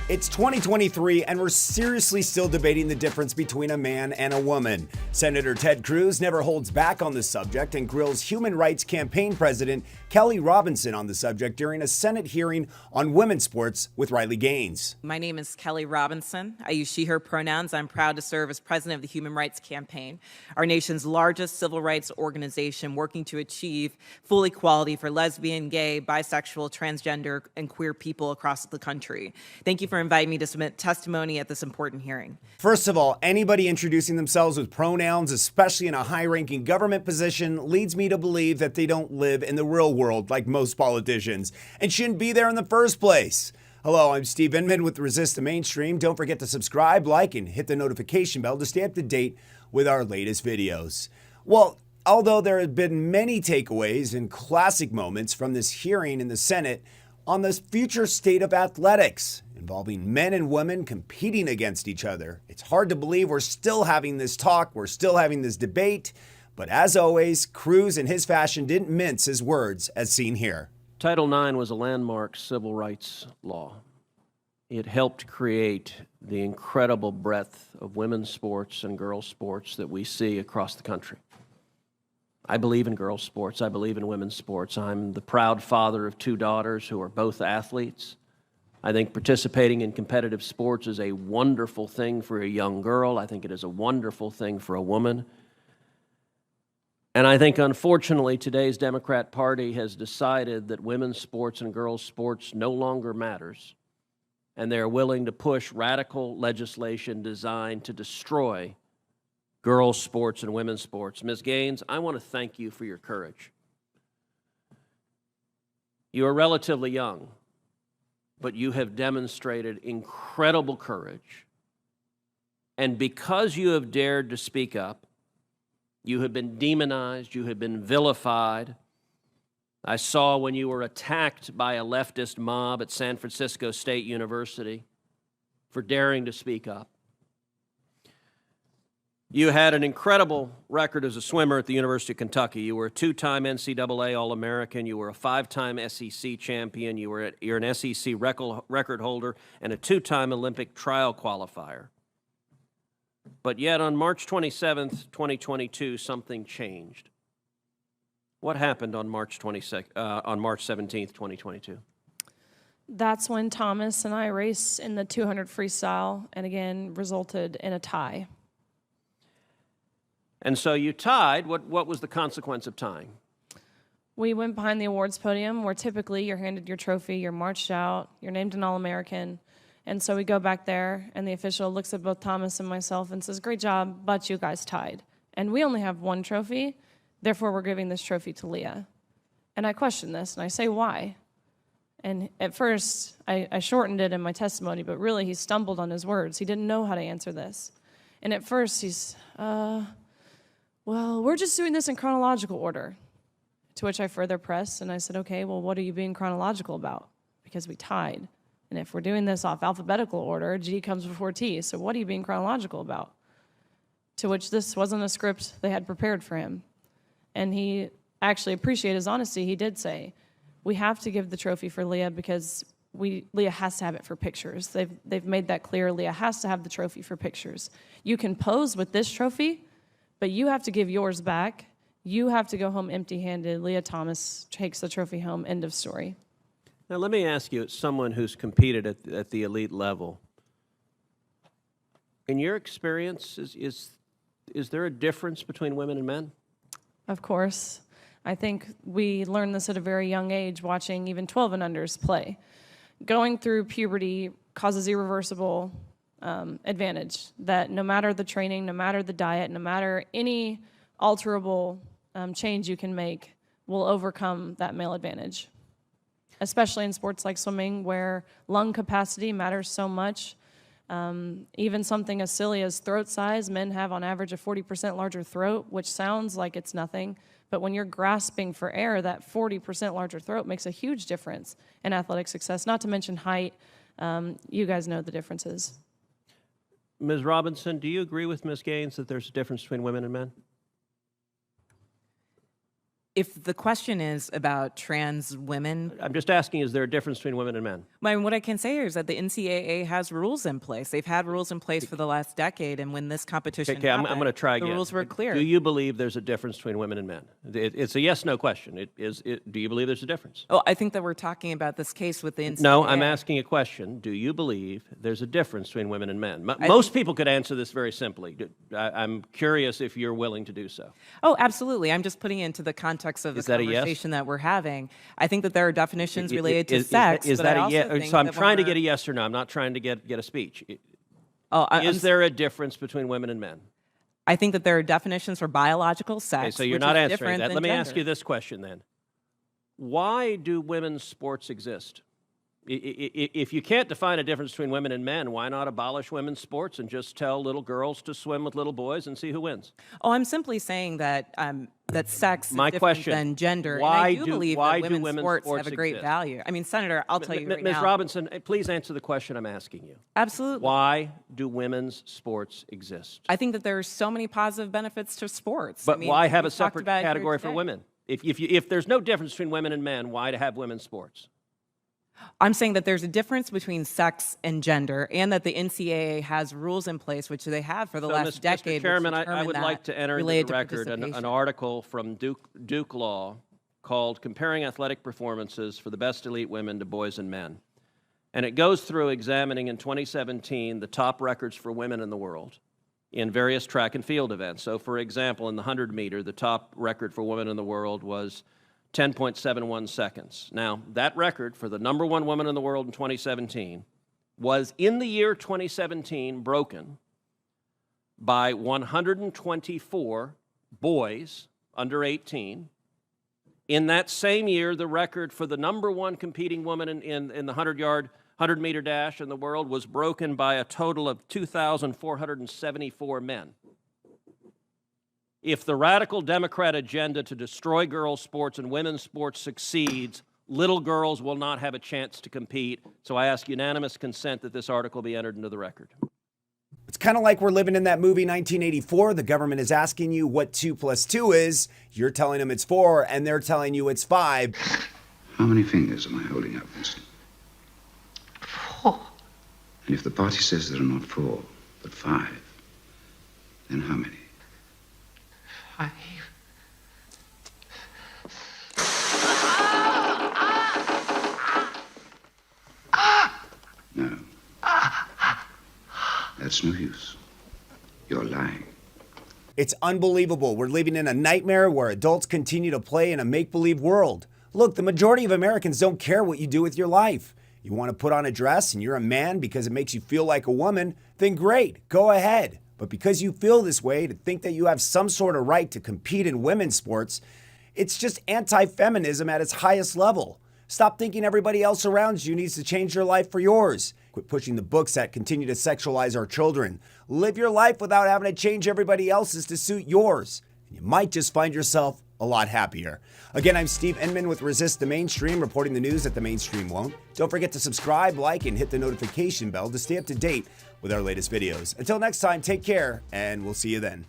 It's 2023 and we're seriously still debating the difference between a man and a woman. Senator Ted Cruz never holds back on the subject and grills Human Rights Campaign President Kelley Robinson on the subject during a Senate hearing on women's sports with Riley Gaines. My name is Kelley Robinson. I use she, her pronouns. I'm proud to serve as president of the Human Rights Campaign, our nation's largest civil rights organization working to achieve full equality for lesbian, gay, bisexual, transgender, and queer people across the country. Thank you for inviting me to submit testimony at this important hearing. First of all, anybody introducing themselves with pronouns, especially in a high-ranking government position, leads me to believe that they don't live in the real world like most politicians and shouldn't be there in the first place. Hello, I'm Steve Inman with Resist the Mainstream. Don't forget to subscribe, like, and hit the notification bell to stay up to date with our latest videos. Well, although there have been many takeaways and classic moments from this hearing in the Senate on the future state of athletics, involving men and women competing against each other, it's hard to believe we're still having this talk, we're still having this debate. But as always, Cruz in his fashion didn't mince his words as seen here. Title IX was a landmark civil rights law. It helped create the incredible breadth of women's sports and girls' sports that we see across the country. I believe in girls' sports. I believe in women's sports. I'm the proud father of two daughters who are both athletes. I think participating in competitive sports is a wonderful thing for a young girl. I think it is a wonderful thing for a woman. And I think, unfortunately, today's Democrat Party has decided that women's sports and girls' sports no longer matters, and they're willing to push radical legislation designed to destroy girls' sports and women's sports. Ms. Gaines, I want to thank you for your courage. You are relatively young, but you have demonstrated incredible courage. And because you have dared to speak up, you have been demonized, you have been vilified. I saw when you were attacked by a leftist mob at San Francisco State University for daring to speak up. You had an incredible record as a swimmer at the University of Kentucky. You were a two-time NCAA All-American. You were a five-time SEC champion. You're an SEC record holder and a two-time Olympic trial qualifier. But yet on March 27th, 2022, something changed. What happened on March 17th, 2022? That's when Thomas and I raced in the 200 freestyle and again resulted in a tie. And so you tied. What was the consequence of tying? We went behind the awards podium where typically you're handed your trophy, you're marched out, you're named an All-American. And so we go back there and the official looks at both Thomas and myself and says, "Great job, but you guys tied. And we only have one trophy, therefore we're giving this trophy to Leah." And I question this and I say, why? And at first I shortened it in my testimony, but really he stumbled on his words. He didn't know how to answer this. And at first he's, well, we're just doing this in chronological order. To which I further pressed, and I said, okay, well, what are you being chronological about? Because we tied. And if we're doing this off alphabetical order, G comes before T, so what are you being chronological about? To which this wasn't a script they had prepared for him. And he actually appreciated his honesty. He did say, we have to give the trophy for Leah because Leah has to have it for pictures. They've made that clear. Leah has to have the trophy for pictures. You can pose with this trophy, but you have to give yours back. You have to go home empty-handed. Leah Thomas takes the trophy home, end of story. Now let me ask you, as someone who's competed at the elite level, in your experience, is there a difference between women and men? Of course. I think we learned this at a very young age, watching even 12 and unders play. Going through puberty causes irreversible advantage, that no matter the training, no matter the diet, no matter any alterable change you can make will overcome that male advantage, especially in sports like swimming where lung capacity matters so much. Even something as silly as throat size, men have on average a 40% larger throat, which sounds like it's nothing, but when you're grasping for air, that 40% larger throat makes a huge difference in athletic success, not to mention height. You guys know the differences. Ms. Robinson, do you agree with Ms. Gaines that there's a difference between women and men? If the question is about trans women, I'm just asking, is there a difference between women and men? what I can say is that the NCAA has rules in place. They've had rules in place for the last decade, and when this competition Okay, I'm happened, going to try again. the rules were clear. Do you believe there's a difference between women and men? It's a yes/no question. Do you believe there's a difference? Oh, I think that we're talking about this case with the NCAA. No, I'm asking a question. Do you believe there's a difference between women and men? Most people could answer this very simply. I'm curious if you're willing to do so. Oh, absolutely. I'm just putting it into the context of the Is that a yes? conversation that we're having. I think that there are definitions related to sex. Is but that I a also yes? think So I'm that when trying to we're- get a yes or no. I'm not trying to get a speech. I'm Is there a difference between women and men? I think that there are definitions for biological sex. Okay, so you're which not is answering different that. than Let me ask gender. you this question then. Why do women's sports exist? If you can't define a difference between women and men, why not abolish women's sports and just tell little girls to swim with little boys and see who wins? Oh, I'm simply saying that that sex My is different question, than gender. why and I do do- believe why that do women's women's sports sports have a great exist? value. I mean, Senator, I'll tell you right Ms. now. Robinson, please answer the question I'm asking you. Absolutely. Why do women's sports exist? I think that there are so many positive benefits to sports. But I mean, why have a we've talked separate about it here category for today. women? If there's no difference between women and men, why to have women's sports? I'm saying that there's a difference between sex and gender, and that the NCAA has rules in place, which they have for the last decade. Mr. Chairman, which I determine would that like to enter into related the to record an participation. article from Duke Law called Comparing Athletic Performances for the Best Elite Women to Boys and Men. And it goes through examining in 2017 the top records for women in the world in various track and field events. So, for example, in the 100-meter, the top record for women in the world was 10.71 seconds. Now, that record for the number one woman in the world in 2017 was, in the year 2017, broken by 124 boys under 18. In that same year, the record for the number one competing woman in the 100-meter dash in the world was broken by a total of 2,474 men. If the radical Democrat agenda to destroy girls' sports and women's sports succeeds, little girls will not have a chance to compete. So I ask unanimous consent that this article be entered into the record. It's kind of like we're living in that movie 1984. The government is asking you what 2 + 2 is. You're telling them it's 4, and they're telling you it's 5. How many fingers am I holding up, Vincent? 4. And if the party says there are not 4, but 5, then how many? 5. No. That's no use. You're lying. It's unbelievable. We're living in a nightmare where adults continue to play in a make-believe world. Look, the majority of Americans don't care what you do with your life. You want to put on a dress and you're a man because it makes you feel like a woman, then great, go ahead. But because you feel this way, to think that you have some sort of right to compete in women's sports, it's just anti-feminism at its highest level. Stop thinking everybody else around you needs to change their life for yours. Quit pushing the books that continue to sexualize our children. Live your life without having to change everybody else's to suit yours. You might just find yourself a lot happier. Again, I'm Steve Inman with Resist the Mainstream, reporting the news that the mainstream won't. Don't forget to subscribe, like, and hit the notification bell to stay up to date with our latest videos. Until next time, take care, and we'll see you then.